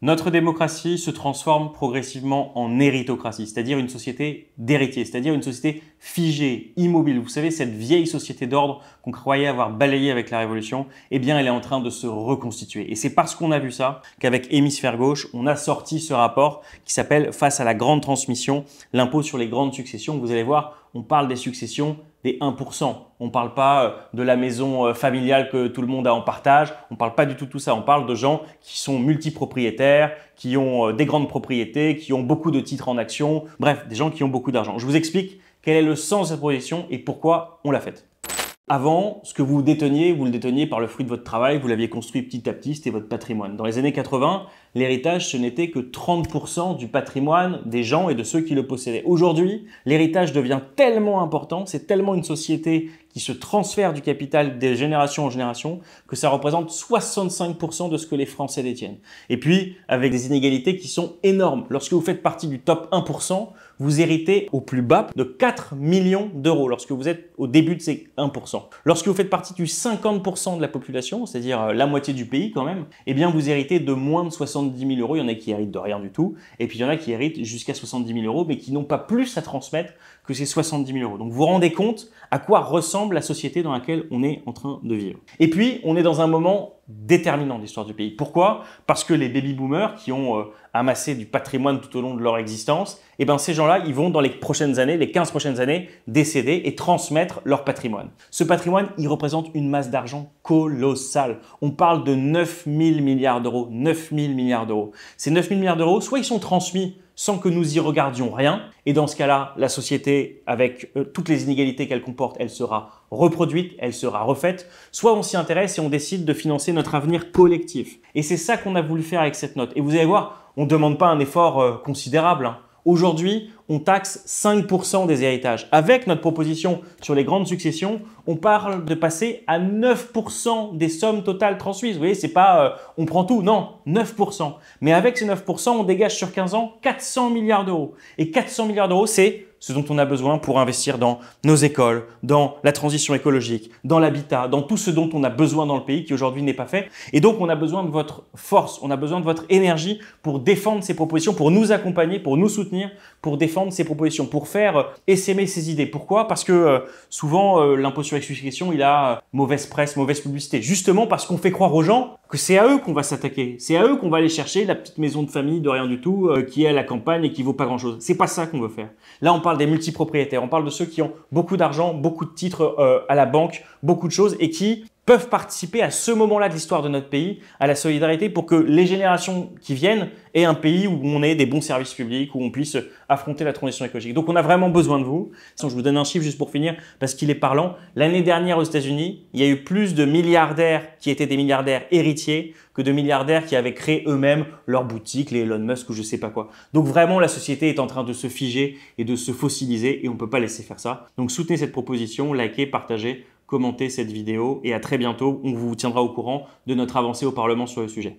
Notre démocratie se transforme progressivement en héritocratie, c'est-à-dire une société d'héritiers, c'est-à-dire une société figée, immobile. Vous savez, cette vieille société d'ordre qu'on croyait avoir balayée avec la Révolution, eh bien, elle est en train de se reconstituer. Et c'est parce qu'on a vu ça qu'avec Hémisphère Gauche, on a sorti ce rapport qui s'appelle « Face à la grande transmission, l'impôt sur les grandes successions ». Vous allez voir, on parle des successions des 1%. On ne parle pas de la maison familiale que tout le monde a en partage. On ne parle pas du tout de tout ça. On parle de gens qui sont multipropriétaires, qui ont des grandes propriétés, qui ont beaucoup de titres en actions. Bref, des gens qui ont beaucoup d'argent. Je vous explique quel est le sens de cette proposition et pourquoi on l'a faite. Avant, ce que vous déteniez, vous le déteniez par le fruit de votre travail, vous l'aviez construit petit à petit, c'était votre patrimoine. Dans les années 80, l'héritage, ce n'était que 30% du patrimoine des gens et de ceux qui le possédaient. Aujourd'hui, l'héritage devient tellement important, c'est tellement une société qui se transfère du capital des générations en génération que ça représente 65% de ce que les Français détiennent. Et puis, avec des inégalités qui sont énormes. Lorsque vous faites partie du top 1%, vous héritez au plus bas de 4 millions d'euros lorsque vous êtes au début de ces 1%. Lorsque vous faites partie du 50% de la population, c'est-à-dire la moitié du pays quand même, eh bien vous héritez de moins de 70 000 euros. Il y en a qui héritent de rien du tout. Et puis il y en a qui héritent jusqu'à 70 000 euros, mais qui n'ont pas plus à transmettre que ces 70 000 euros. Donc vous vous rendez compte à quoi ressemble la société dans laquelle on est en train de vivre. Et puis, on est dans un moment déterminant de l'histoire du pays. Pourquoi? Parce que les baby-boomers qui ont amassé du patrimoine tout au long de leur existence, eh ben ces gens-là, ils vont dans les prochaines années, les 15 prochaines années, décéder et transmettre leur patrimoine. Ce patrimoine, il représente une masse d'argent colossale. On parle de 9 000 milliards d'euros. 9 000 milliards d'euros. Ces 9 000 milliards d'euros, soit ils sont transmis sans que nous y regardions rien. Et dans ce cas-là, la société, avec toutes les inégalités qu'elle comporte, elle sera reproduite, elle sera refaite. Soit on s'y intéresse et on décide de financer notre avenir collectif. Et c'est ça qu'on a voulu faire avec cette note. Et vous allez voir, on ne demande pas un effort considérable, hein. Aujourd'hui, on taxe 5% des héritages. Avec notre proposition sur les grandes successions, on parle de passer à 9% des sommes totales transmises. Vous voyez, c'est pas on prend tout, non, 9%. Mais avec ces 9%, on dégage sur 15 ans 400 milliards d'euros. Et 400 milliards d'euros, c'est ce dont on a besoin pour investir dans nos écoles, dans la transition écologique, dans l'habitat, dans tout ce dont on a besoin dans le pays qui aujourd'hui n'est pas fait. Et donc, on a besoin de votre force, on a besoin de votre énergie pour défendre ces propositions, pour nous accompagner, pour nous soutenir, pour défendre ces propositions, pour faire essaimer ces idées. Pourquoi? Parce que souvent, l'impôt sur les successions, il a mauvaise presse, mauvaise publicité. Justement parce qu'on fait croire aux gens que c'est à eux qu'on va s'attaquer. C'est à eux qu'on va aller chercher la petite maison de famille de rien du tout qui est à la campagne et qui vaut pas grand-chose. C'est pas ça qu'on veut faire. Là, on parle des multipropriétaires, on parle de ceux qui ont beaucoup d'argent, beaucoup de titres à la banque, beaucoup de choses et qui peuvent participer à ce moment-là de l'histoire de notre pays, à la solidarité pour que les générations qui viennent aient un pays où on ait des bons services publics, où on puisse affronter la transition écologique. Donc on a vraiment besoin de vous. Je vous donne un chiffre juste pour finir parce qu'il est parlant. L'année dernière aux États-Unis, il y a eu plus de milliardaires qui étaient des milliardaires héritiers que de milliardaires qui avaient créé eux-mêmes leur boutique, les Elon Musk ou je sais pas quoi. Donc vraiment la société est en train de se figer et de se fossiliser et on ne peut pas laisser faire ça. Donc soutenez cette proposition, likez, partagez, commentez cette vidéo et à très bientôt. On vous tiendra au courant de notre avancée au Parlement sur le sujet.